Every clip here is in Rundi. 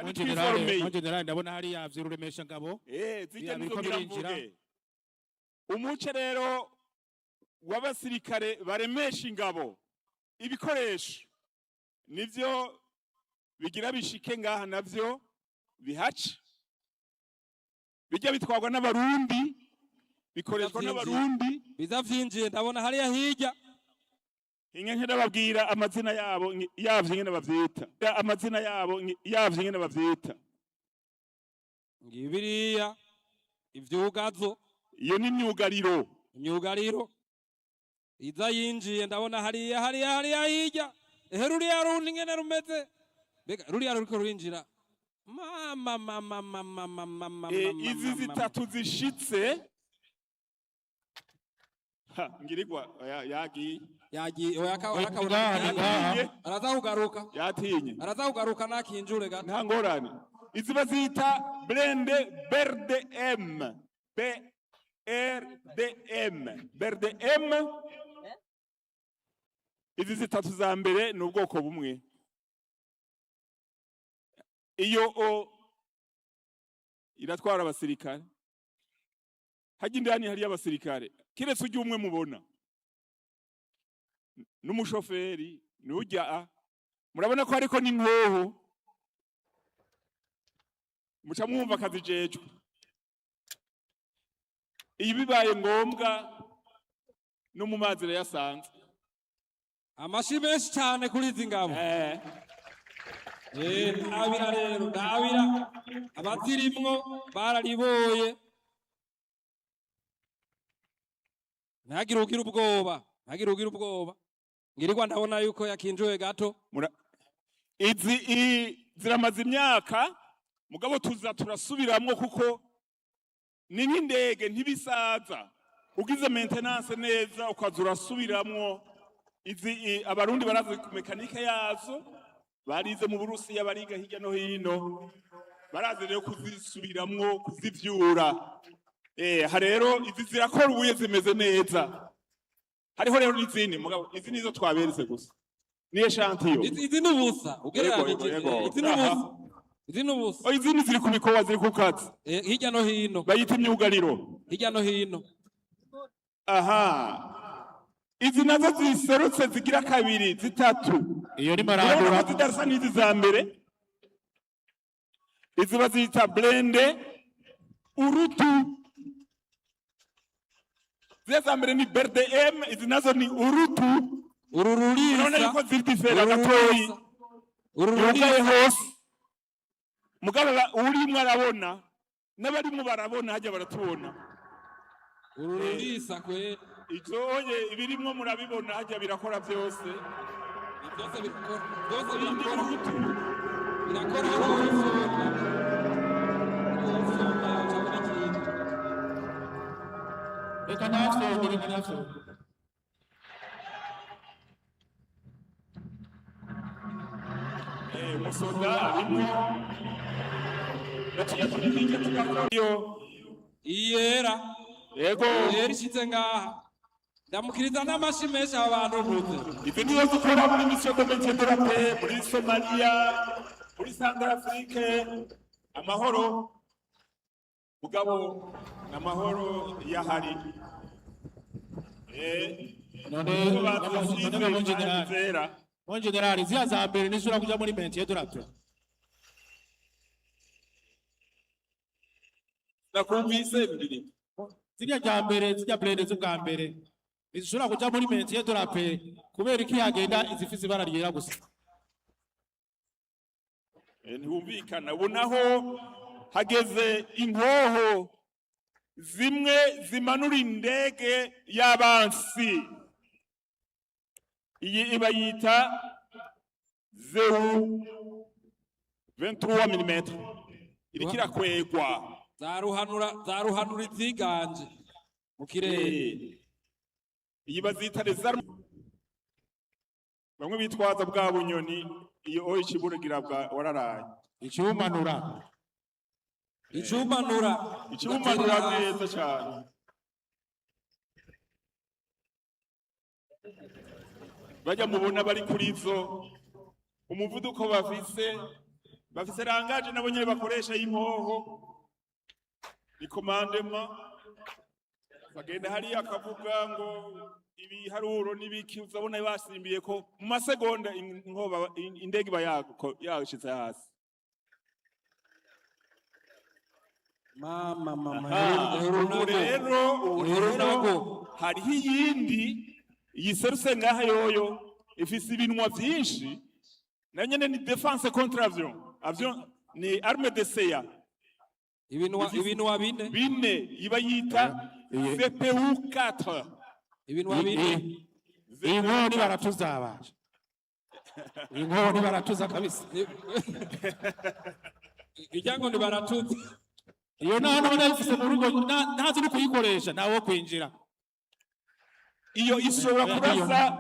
kandi twiformeye generale ndabona hari yavye ruremesha ngabo zijya nikugira mvuge umuce rero w'abasirikare baremesha ingabo ibikoresho nivyo bigira bishike ngaha navyo bihaca bijya bitwarwa n'abarundi bikoreshwa n'abarundi bizavyinjiye ndabona hariya hirya inge ndababwira amazina yabo yavye ngene bavyita amazina yabo yavye ngene bavyita ngibiriya ivyugazo iyo ni imyugariro iza yinjiye ndabona hariya hirya ruriya rundi ngene rumeze bega ruriya ruriko rurinjira izi zitatu zishitse ngirigwa yagiye araza kugaruka nakinjure gato nta ngorane izi bazita blende BRDM izi zitatu za mbere ni ubwoko bumwe iyo iratwara abasirikare hajya indani hari abasirikare kiretse ujye umwe mubona n'umushoferi n'ujya murabona ko ariko n'inkoho muca mwumva akazi jejwe iyo bibaye ngombwa no mu mazi yasanze amashi menshi cyane kuri izi ngabo ndabira rero abazirimwo barariboye ntagire ugira ubwoba ngirirwa ndabona yuko yakinjuye gato izi ziramaze imyaka mugabo turasubiramwo kuko ni nk'indege ntibisaza ugize maintenance neza ukaza urasubiramwo izi abarundi barazi ku mekanike yazo barize mu Burusiya bariga hirya no hino barazi rero kuzisubiramwo kuzivyura rero izi zirakora ubuye zimeze neza hariho rero n'izindi mugabo izi nizo twaberetse gusa ni echantillo izi n'ubusa ugereranije izi n'ubusa izindi ziri ku bikowa ziri ku kazi hirya no hino bayita imyugariro hirya no hino izi nazo ziserutse zigira kabiri zitatu iyo ni marandura zidarasa n'izi za mbere izi bazita blende urutu ziya za mbere ni BRDM izi nazo ni urutu urururisa none yuko ziri difera gatoyi yugaye hose mugabo urimwe arabona n'abarimwe barabona hajya baratubona ururisa kwe izoye ibirimwo murabibona hajya birakora byose birakora reka nafyo musoda arimwo iyera yego ishitse ngaha ndamukiriza n'amashi menshi abantu ntuze izi nizo dukora muri mission de maintien de la paix muri Somalia muri Centrafrique amahoro mugabo n'amahoro yahari Mon generale ziya za mbere nishura kuja muri maintien de la paix nakumvise mbiri ziriya rya mbere zirya blende z'ubwa mbere izishobora kuja muri maintien de la paix kubera iki yagenda izifise ibara ryera gusa ntihumvikana ubu naho hageze inkoho zimwe zimanura indege y'abansi iyi ibayita 0.23 mm iriko irakwegwa zaruhanura iziganje mu kirere iyi bazita rezarme bamwe bitwaza bwa bunyoni iyo ikiburugira bwa wararaye icyumanura neza cyane bajya mubona bari kuri zo umuvuduko bafise bafise rangaje nabo nyene bakoresha y'impoho ni commandement bagenda hariya akavuga ngo ibiharuro n'ibiki uzabona basimbiye ko mu masegonda inkoba indege yashitse hasi. Ubu rero hariho iyindi yiserutse ngaha yoyo ifise ibinwa vyinshi na nyene ni defense contre avion ni arme de seya ibinwa bine iba yita CPU 4 ibinwa bine inkoni baratuza abaje inkoni baratuza kabisa ijyango ni baratuza iyo none ifise mu rugo ntazi no kuyikoresha nawo kwinjira iyo ishobora kurasa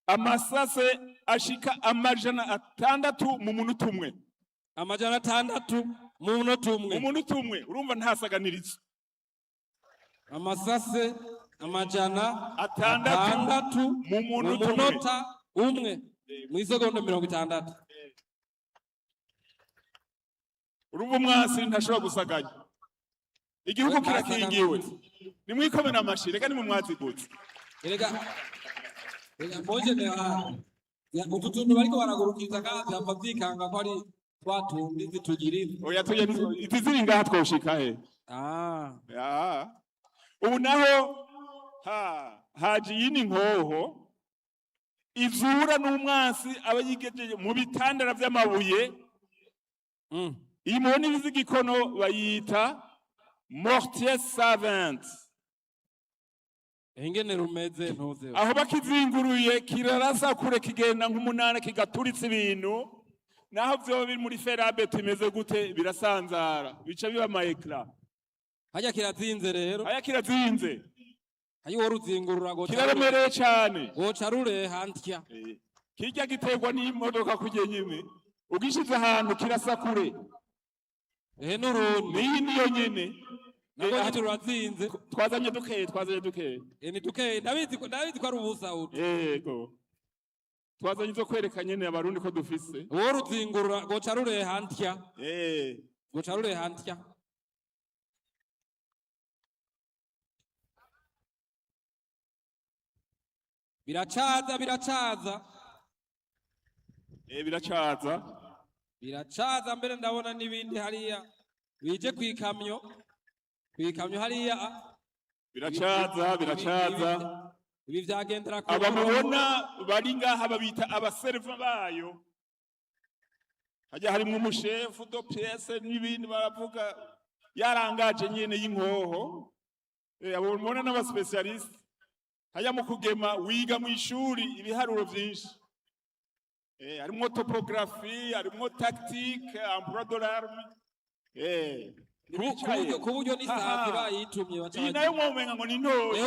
amasase ashika 600 mu munota umwe. 600 mu munota umwe urumva ntasaganirizo. Amasase 600 mu munota umwe mu isegonda 60. Urumva umwasi ntashobora gusaganya. Igihugu kirakingiwe. Nimwikomena amashi reka ni mu mwazi gutse. Rega mboje ne ututuntu bariko baragurukiza kandi amavyikanga ko ari twatundi zitugirira. Oya tuye itiziri ngaha twoshika he. Ubu naho haji yini nkoho izura n'umwansi abayigejeje mu bitandara vy'amabuye. Iyi mubona ibizigikono bayita mortier savant. Engene rumeze ntuze. Aho bakizinguruye kirarasa kure kigenda nk'umunana kigaturitse ibintu naho vyo biri muri ferabeto imeze gute birasanzara bica biba ama ecran. Hajya kirazinze rero. Hajya kirazinze. Hayi woruzingurura go kiraremereye cyane. Goca rure hantya. Kijya giterwa n'imodoka kujye nyine. Ugishize ahantu kirasa kure. Nurundi. Niyo nyene. Nako turazinze. Twazanye dukeye. Ni dukeye David ko ari ubusa utu. Yego. Twazanye zo kwereka nyene abarundi ko dufise. Woruzingurura goca rure hantya. Goca rure hantya. Biracaza biracaza mbere ndabona nibindi hariya bije kwikamyo hariya biracaza ibi vyagendera ko abamubona bari ngaha babita abaserva bayo hajya harimo umushefu do pièce n'ibindi baravuga yarangaje nyene y'inkoho abamubona n'abaspecialiste hajya mu kugema wiga mu ishuri ibiharuro vyinshi harimo topographie harimo tactique emploi de l'arme kuburyo n'isaha bayitumye bacaje nayo mwomenga ngo ni ntoyi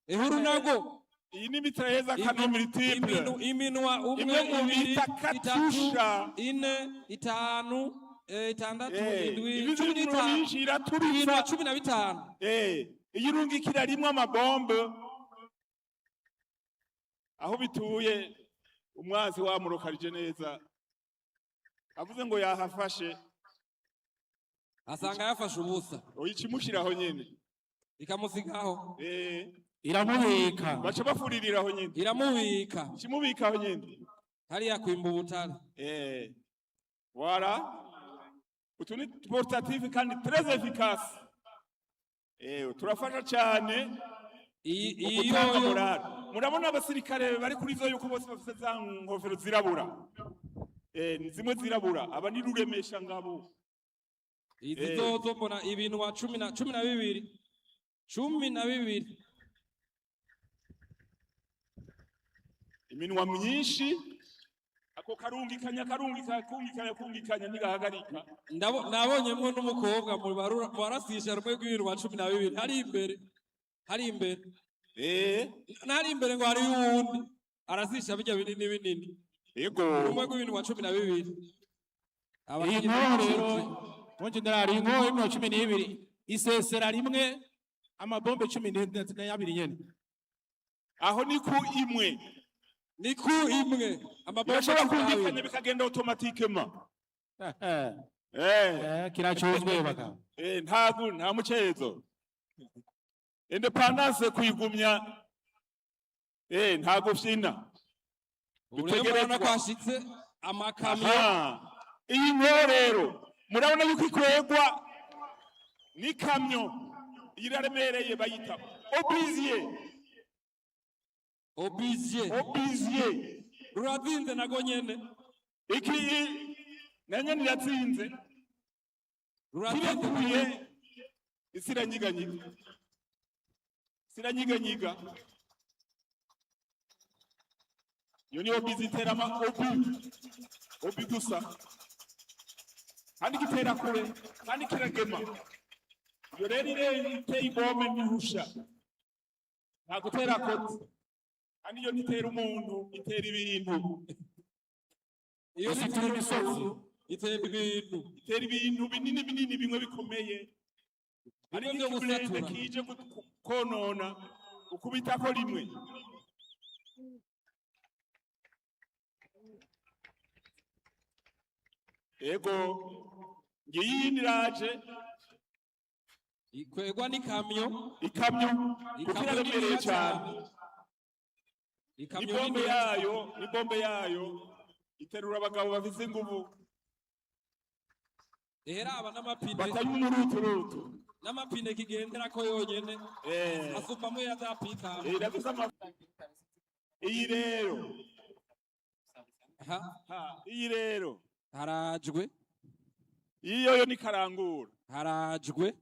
ehurunago iyi ni mitrailleuses canon multiple iminwa umwe mubiri katusha 4 5 6 7 15 iyirungikira rimwe amabombe aho bituye umwazi wamurokarije neza avuze ngo yahafashe asanga yafashe ubusa oyikimushiraho nyene ikamusigaho iramubika baca bafuririraho nyene iramubika kimubikaho nyene hariya kwimba ubutare wala utuni portatif kandi très efficace turafasha cyane iyo murabona abasirikare bari kuri zo yuko bose bafite za nkofero zirabura zimwe zirabura aba ni ruremesha ngabo izi zozo mbona ibintu wa 12 iminwa myinshi ako karungikanya ntigahagarika nabonyemwo n'umukobwa mu barasisha rumwe rw'ibintu wa 12 hari imbere nari imbere ngo hari uwundi arasisha bijya binini yego rumwe rw'ibintu wa 12 Generali inkoho y'imwe 12 isesera rimwe amabombe 12 nyene aho ni ku imwe amabombe ashobora kumvikanya bikagenda automatikema kiracuzwe baka nta mucezo independence kuyigumya nta gufyina urabona ko hashitse amakamyo. iyi nkorero murabona yuko ikwegwa n'ikamyo iraremereye bayita obiziye rurazinze nago nyene iki nanye niratsinze kirekuye isiranyiganyiga iyo ni obizi itera obi gusa kandi gitera kure kandi kiragema iyo rero iteye ibome n'ihusha nta gutera kote kandi iyo ntitera umuntu itera ibintu iyo itera imisozi itera ibintu binini bimwe bikomeye ariko iyo burende kije konona ukubitako rimwe ego ngiyi niraje ikwegwa n'ikamyo kuko iraremereye cyane ibombe yayo iterura abagabo bafise inguvu aba n'amapine batari umuruturutu n'amapine kigendera ko yonyene asupamwe yazapita iyi rero harajwe iyo ni karangura harajwe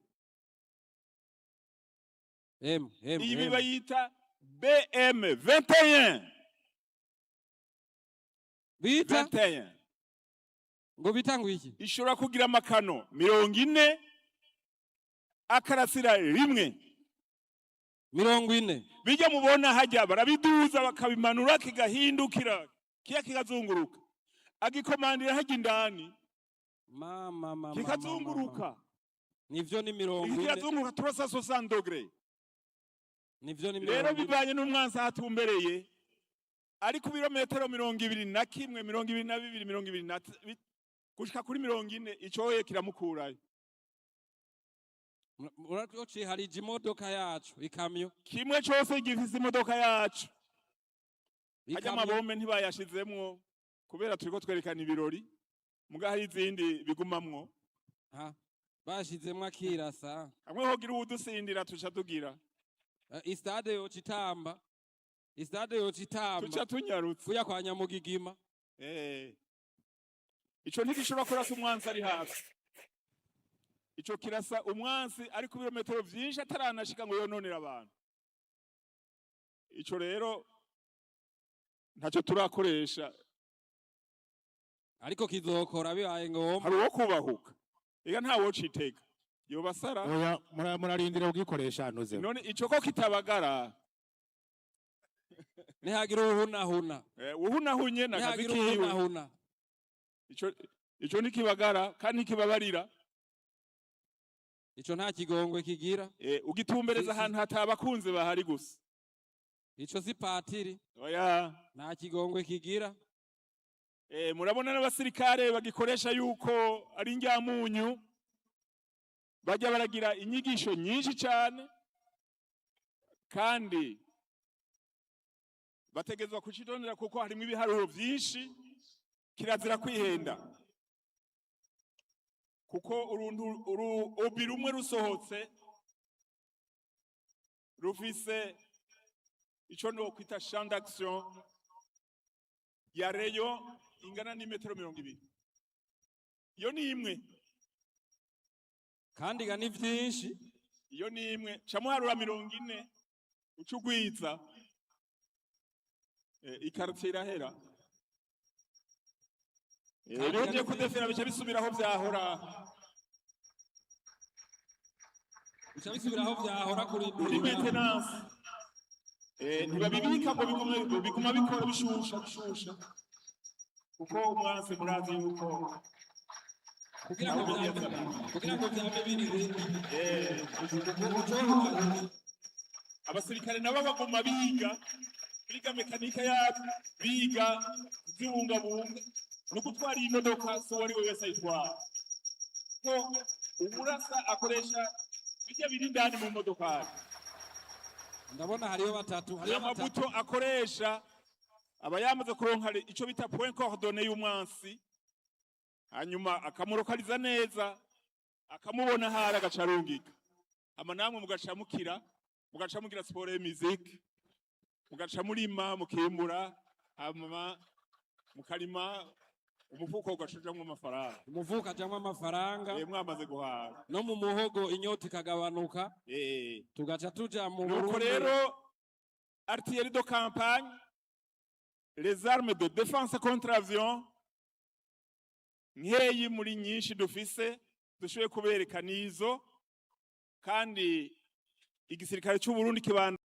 iyi bayita BM 21 bita 21 ngo bitangwa iki ishobora kugira amakano 40 akarasira rimwe 40 bijya mubona hajya barabiduza bakabimanura kigahindukira kikazunguruka agikomandira hajya indani mama kikazunguruka nivyo ni 40 kikazunguruka 360 degrés nivyo ni 40 rero bivanye n'umwansi ahatumbereye ari ku birometero 21 22 gushika kuri 40 icoye kiramukurayo uraci hari imodoka yacu ikamyo kimwe cyose gifise imodoka yacu ajya amabombe ntibayashizemwo kubera turiko twerekana ibirori muga hari izindi bigumamwo bashizemwo akirasa hamwe hogira udusindira tuca tugira istade yocitamba tuca tunyarutse kuya kwa Nyamugigima ico ntigishobora kurasa umwansi ari hasi ico kirasa umwansi ari ku birometero vyinshi ataranashika ngo yononera abantu ico rero ntacyo turakoresha ariko kizokora bibaye ngombwa hari uwo kubahuka ega nta wocitega yobasara murarindira ubwikoresha ntuze none ico ko kitabagara nihagira uhunahuna uhunahunye nakazi kiwe ico nikibagara kandi kibabarira ico nta kigongwe kigira ugitumbereza ahantu hatabakunze bahari gusa ico si patiri oya nta kigongwe kigira murabona n'abasirikare bagikoresha yuko ari njyamunyu bajya baragira inyigisho nyinshi cyane kandi bategezwa kucitondera kuko harimo ibiharuro byinshi kirazira kwihenda kuko urubi rumwe rusohotse rufise ico no kwita champ d'action ya reyo ingana n'imetero 20 iyo ni imwe kandi ga ni vyinshi iyo ni imwe camuharura 40 ucugwiza ikartier irahera rero je kudefera bice bisubiraho vyahora kuri maintenance ntibabibika ngo biguma bikora bishusha kuko umwansi murazi yuko kugira ngo byame biri abasirikare nabo baguma biga mekanike yabo biga zibungabunga no gutwara iyi modoka so wari wese ayitwara ko umurasa akoresha bijya biri indani mu modoka. Ndabona hariyo batatu, hariyo amabuto akoresha aba yamaze kuronka ico bita point coordonné y'umwansi, hanyuma akamurokaliza neza, akamubona hari agacarungika. Ama namwe mugacamukira, mugacamugira sport et musique, mugacamurima mukimbura, hama mukarima umufuko ugashujamwe amafaranga. Umufuko ajamwe amafaranga. Mwamaze guhaga. No mu muhogo inyota ikagabanuka. Tugaca tuja mu Burundi. Nuko rero artillerie de campagne, les armes de défense contre avion, nkeyi muri nyinshi dufise dushoboye kubereka nizo, kandi igisirikare cy'u Burundi kibanda